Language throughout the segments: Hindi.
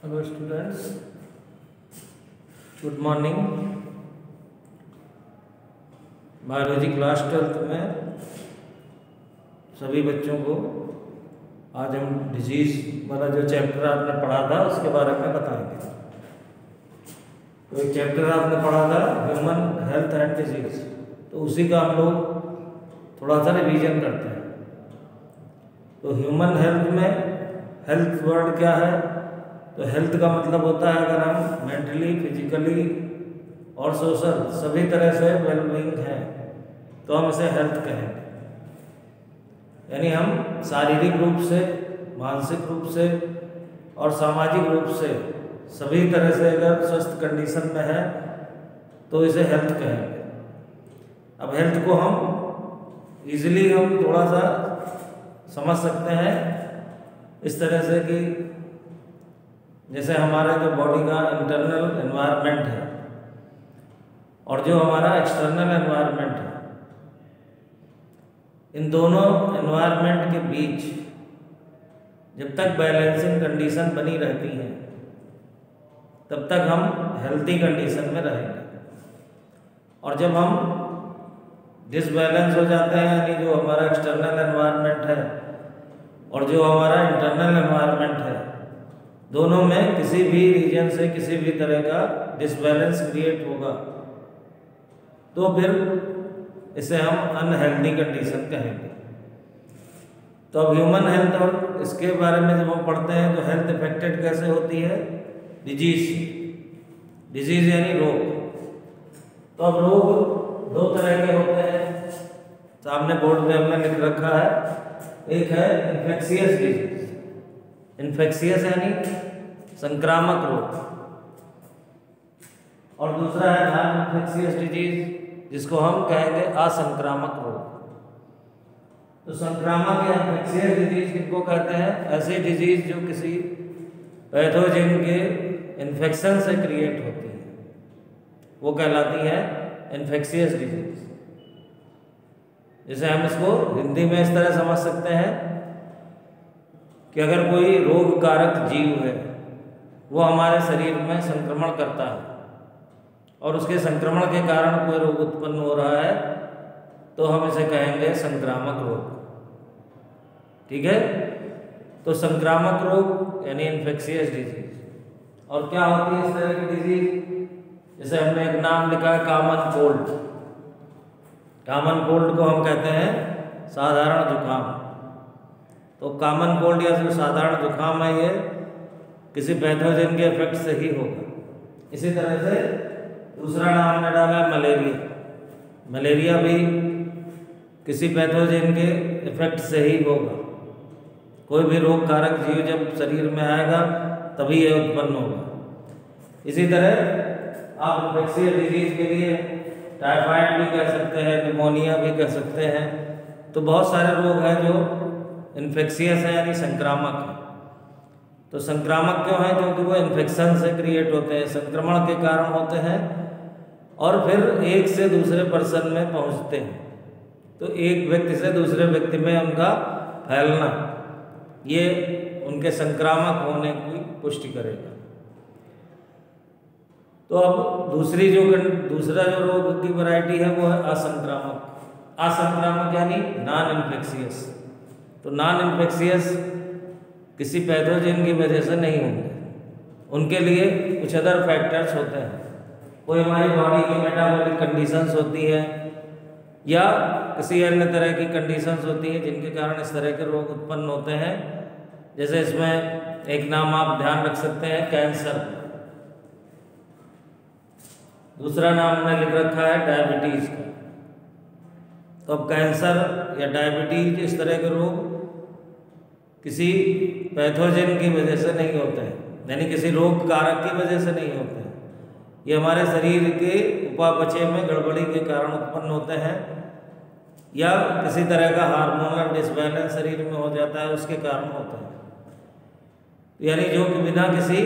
Hello students, good morning. Biology class 12th में सभी बच्चों को आज हम डिजीज़ वाला जो चैप्टर आपने पढ़ा था उसके बारे में बताएंगे। तो एक चैप्टर आपने पढ़ा था ह्यूमन हेल्थ एंड डिजीज़, तो उसी का हम लोग थोड़ा सा रिवीजन करते हैं। तो ह्यूमन हेल्थ में हेल्थ वर्ड क्या है? तो हेल्थ का मतलब होता है अगर हम मेंटली, फिजिकली और सोशल सभी तरह से वेलबींग हैं तो हम इसे हेल्थ कहेंगे। यानी हम शारीरिक रूप से, मानसिक रूप से और सामाजिक रूप से सभी तरह से अगर स्वस्थ कंडीशन में है तो इसे हेल्थ कहेंगे। अब हेल्थ को हम इजीली हम थोड़ा सा समझ सकते हैं इस तरह से कि जैसे हमारे जो बॉडी का इंटरनल एनवायरनमेंट है और जो हमारा एक्सटर्नल एनवायरनमेंट है, इन दोनों एनवायरनमेंट के बीच जब तक बैलेंसिंग कंडीशन बनी रहती है तब तक हम हेल्थी कंडीशन में रहेंगे। और जब हम डिसबैलेंस हो जाते हैं, यानी जो हमारा एक्सटर्नल एनवायरनमेंट है और जो हमारा इंटरनल एनवायरनमेंट है, दोनों में किसी भी रीजन से किसी भी तरह का डिसबैलेंस क्रिएट होगा तो फिर इसे हम अनहेल्दी कंडीशन कहेंगे। तो अब ह्यूमन हेल्थ और इसके बारे में जब हम पढ़ते हैं तो हेल्थ इफेक्टेड कैसे होती है? डिजीज यानी रोग। तो अब रोग दो तरह के होते हैं, सामने बोर्ड में हमने लिख रखा है। एक है इन्फेक्शियस डिजीज, इन्फेक्शियस यानी संक्रामक रोग, और दूसरा है नॉन इन्फेक्शियस डिजीज जिसको हम कहेंगे असंक्रामक रोग। तो संक्रामक या इन्फेक्शियस डिजीज किनको कहते हैं? ऐसी डिजीज जो किसी पैथोजन के इन्फेक्शन से क्रिएट होती है वो कहलाती है इन्फेक्शियस डिजीज। जैसे हम इसको हिंदी में इस तरह समझ सकते हैं कि अगर कोई रोग कारक जीव है वो हमारे शरीर में संक्रमण करता है और उसके संक्रमण के कारण कोई रोग उत्पन्न हो रहा है तो हम इसे कहेंगे संक्रामक रोग। ठीक है? तो संक्रामक रोग यानी इन्फेक्शियस डिजीज। और क्या होती है इस तरह की डिजीज? जैसे हमने एक नाम लिखा है कॉमन कोल्ड। कॉमन कोल्ड को हम कहते हैं साधारण जुकाम। तो कॉमन कोल्ड या जो साधारण जुकाम है ये किसी पैथोजन के इफेक्ट से ही होगा। इसी तरह से दूसरा नाम हमने डाला है मलेरिया। मलेरिया भी किसी पैथोजन के इफेक्ट से ही होगा। कोई भी रोग कारक जीव जब शरीर में आएगा तभी यह उत्पन्न होगा। इसी तरह आप इन्फेक्शियस डिजीज के लिए टाइफाइड भी कह सकते हैं, निमोनिया भी कह सकते हैं। तो बहुत सारे रोग हैं जो इन्फेक्शियस है यानी संक्रामक है। तो संक्रामक क्यों है? क्योंकि वो इन्फेक्शन से क्रिएट होते हैं, संक्रमण के कारण होते हैं और फिर एक से दूसरे पर्सन में पहुंचते हैं। तो एक व्यक्ति से दूसरे व्यक्ति में उनका फैलना ये उनके संक्रामक होने की पुष्टि करेगा। तो अब दूसरा जो रोग की वैरायटी है वो है असंक्रामक। असंक्रामक यानी नॉन इन्फेक्शियस। तो नॉन इन्फेक्शियस किसी पैथोजन की वजह से नहीं होंगे, उनके लिए कुछ अदर फैक्टर्स होते हैं। कोई हमारी बॉडी की मेटाबॉलिक कंडीशंस होती है या किसी अन्य तरह की कंडीशंस होती हैं जिनके कारण इस तरह के रोग उत्पन्न होते हैं। जैसे इसमें एक नाम आप ध्यान रख सकते हैं कैंसर। दूसरा नाम हमने लिख रखा है डायबिटीज का। तो अब कैंसर या डायबिटीज इस तरह के रोग किसी पैथोजन की वजह से नहीं होते हैं, यानी किसी रोग कारक की वजह से नहीं होते हैं। ये हमारे शरीर के उपापचय में गड़बड़ी के कारण उत्पन्न होते हैं या किसी तरह का हार्मोनल डिसबैलेंस शरीर में हो जाता है उसके कारण होता है। यानी जो कि बिना किसी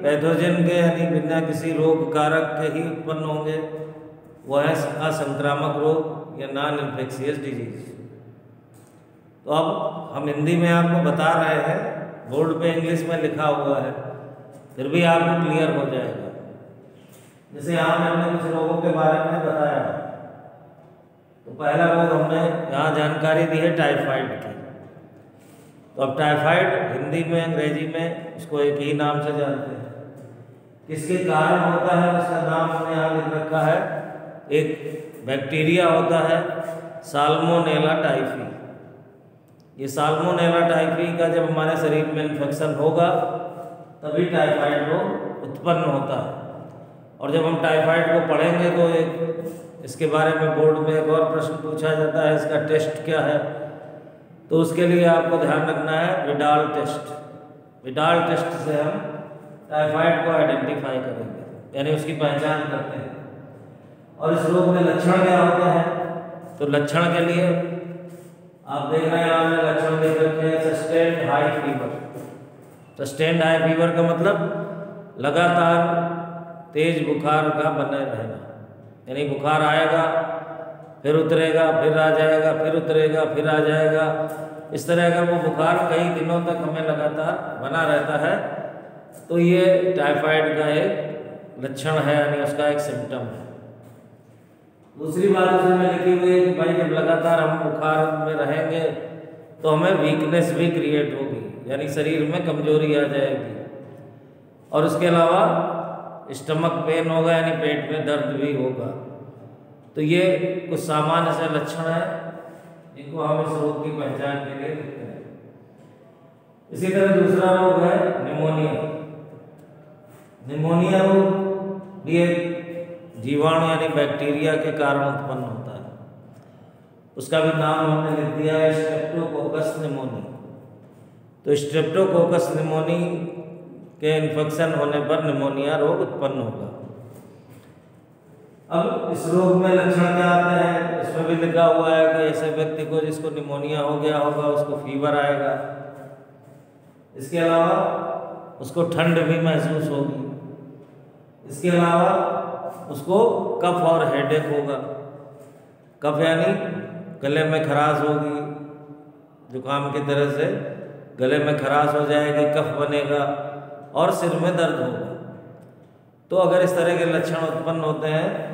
पैथोजन के यानी बिना किसी रोग कारक के ही उत्पन्न होंगे वह है असंक्रामक रोग या नॉन इन्फेक्शियस डिजीज। तो अब हम हिंदी में आपको बता रहे हैं, बोर्ड पे इंग्लिश में लिखा हुआ है फिर भी आपको क्लियर हो जाएगा। जैसे यहाँ पे हमने कुछ रोगों के बारे में बताया, तो पहला रोग हमने यहाँ जानकारी दी है टाइफाइड की। तो अब टाइफाइड हिंदी में अंग्रेजी में उसको एक ही नाम से जानते हैं। किसके कारण होता है उसका नाम हमने यहाँ लिख रखा है। एक बैक्टीरिया होता है साल्मोनेला टाइफी। ये साल्मोनेला टाइफी का जब हमारे शरीर में इन्फेक्शन होगा तभी टाइफाइड रोग उत्पन्न होता है। और जब हम टाइफाइड को पढ़ेंगे तो एक इसके बारे में बोर्ड में एक और प्रश्न पूछा जाता है, इसका टेस्ट क्या है। तो उसके लिए आपको ध्यान रखना है विडाल टेस्ट। विडाल टेस्ट से हम टाइफाइड को आइडेंटिफाई करेंगे, यानी उसकी पहचान करते हैं। और इस रोग में लक्षण क्या होते हैं, तो लक्षण के लिए आप देख रहे हैं आपने लक्षण देख रखे हैं sustained high fever. Sustained high fever का मतलब लगातार तेज बुखार का बने रहना, यानी बुखार आएगा फिर उतरेगा, फिर आ जाएगा, फिर उतरेगा, फिर आ जाएगा। इस तरह अगर वो बुखार कई दिनों तक हमें लगातार बना रहता है तो ये टाइफाइड का एक लक्षण है, यानी उसका एक सिम्टम है। दूसरी बात उसमें लिखी हुई है कि भाई जब लगातार हम बुखार में रहेंगे तो हमें वीकनेस भी क्रिएट होगी, यानी शरीर में कमजोरी आ जाएगी। और उसके अलावा स्टमक पेन होगा, यानी पेट में दर्द भी होगा। तो ये कुछ सामान्य से लक्षण है जिनको हम इस रोग की पहचान के लिए लिखते हैं। इसी तरह दूसरा रोग है निमोनिया। निमोनिया रोग भी एक जीवाणु यानी बैक्टीरिया के कारण उत्पन्न होता है। उसका भी नाम हमने लिख दिया है स्ट्रेप्टोकोकस निमोनी। तो स्ट्रेप्टोकोकस निमोनी के इन्फेक्शन होने पर निमोनिया रोग उत्पन्न होगा। अब इस रोग में लक्षण क्या आते हैं, इसमें भी लिखा हुआ है कि ऐसे व्यक्ति को जिसको निमोनिया हो गया होगा उसको फीवर आएगा। इसके अलावा उसको ठंड भी महसूस होगी। इसके अलावा उसको कफ और हेडेक होगा। कफ यानी गले में खराश होगी, जुकाम की तरह से गले में खराश हो जाएगी, कफ बनेगा और सिर में दर्द होगा। तो अगर इस तरह के लक्षण उत्पन्न होते हैं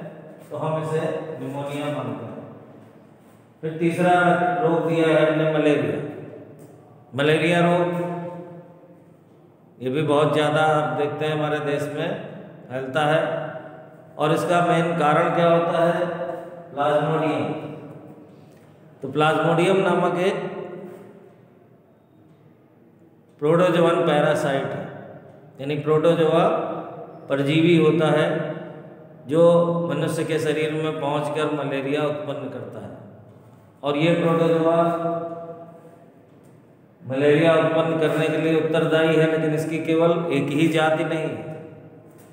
तो हम इसे निमोनिया मानते हैं। फिर तीसरा रोग दिया है हमने मलेरिया। मलेरिया रोग ये भी बहुत ज़्यादा आप देखते हैं हमारे देश में फैलता है। और इसका मेन कारण क्या होता है, प्लाज्मोडियम। तो प्लाज्मोडियम नामक एक प्रोटोजोवन पैरासाइट है, यानी प्रोटोजोआ परजीवी होता है जो मनुष्य के शरीर में पहुंचकर मलेरिया उत्पन्न करता है। और ये प्रोटोजोआ मलेरिया उत्पन्न करने के लिए उत्तरदायी है, लेकिन इसकी केवल एक ही जाति नहीं है।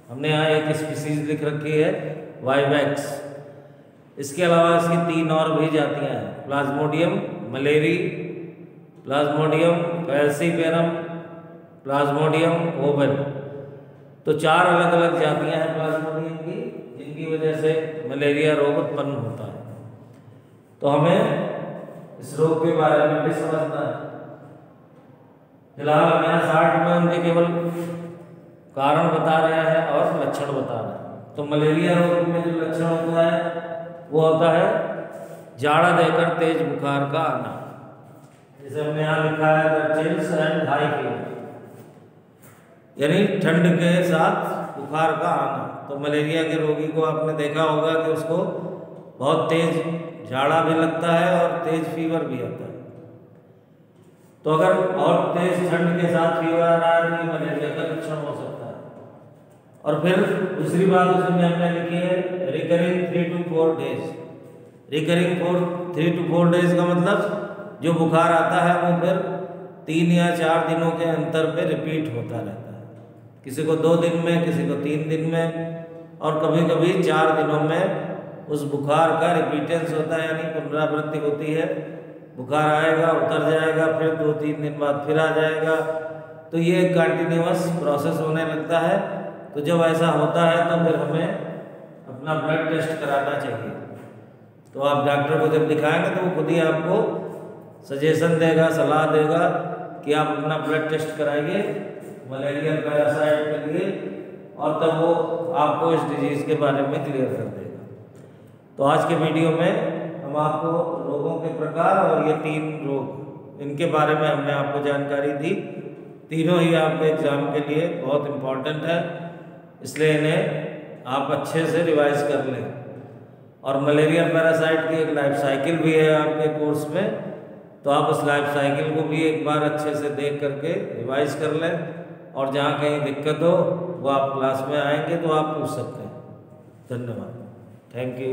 हमने यहाँ एक स्पीसीज लिख रखी है वाइवैक्स। इसके अलावा इसकी 3 और भी जातियाँ हैं, Plasmodium malariae, Plasmodium falciparum, Plasmodium Oval. तो 4 अलग अलग जातियाँ हैं प्लाज्मोडियम की जिनकी वजह से मलेरिया रोग उत्पन्न होता है। तो हमें इस रोग के बारे में भी समझना है। फिलहाल हम यहाँ 60 में उनके केवल कारण बता रहे हैं और लक्षण बता रहे हैं। तो मलेरिया रोग में जो लक्षण होता है वो होता है जाड़ा देकर तेज बुखार का आना। जैसे हमने यहाँ लिखा है चिल्स एंड हाई फीवर, यानी ठंड के साथ बुखार का आना। तो मलेरिया के रोगी को आपने देखा होगा कि उसको बहुत तेज झाड़ा भी लगता है और तेज फीवर भी आता है। तो अगर और तेज ठंड के साथ फीवर आ रहा है तो ये मलेरिया का लक्षण हो सकता है। और फिर दूसरी बात उसमें हमने लिखी है recurring 3 to 4 days. Recurring 3 to 4 days का मतलब जो बुखार आता है वो फिर 3 या 4 दिनों के अंतर पे रिपीट होता रहता है। किसी को 2 दिन में, किसी को 3 दिन में, और कभी कभी 4 दिनों में उस बुखार का रिपीटेंस होता है, यानी पुनरावृत्ति होती है। बुखार आएगा, उतर जाएगा, फिर 2-3 दिन बाद फिर आ जाएगा। तो ये कंटिन्यूअस प्रोसेस होने लगता है। तो जब ऐसा होता है तो फिर हमें अपना ब्लड टेस्ट कराना चाहिए। तो आप डॉक्टर को जब दिखाएंगे तो वो खुद ही आपको सजेशन देगा, सलाह देगा कि आप अपना ब्लड टेस्ट कराइए, मलेरियल पैरासाइट के लिए, और तब वो आपको इस डिजीज़ के बारे में क्लियर कर देगा। तो आज के वीडियो में हम आपको रोगों के प्रकार और ये 3 रोग, इनके बारे में हमने आपको जानकारी दी। तीनों ही आपके एग्ज़ाम के लिए बहुत इम्पॉर्टेंट है, इसलिए इन्हें आप अच्छे से रिवाइज कर लें। और मलेरियल पैरासाइट की एक लाइफ साइकिल भी है आपके कोर्स में, तो आप उस लाइफ साइकिल को भी एक बार अच्छे से देख करके रिवाइज कर लें, और जहाँ कहीं दिक्कत हो वो आप क्लास में आएंगे तो आप पूछ सकते हैं। धन्यवाद, थैंक यू।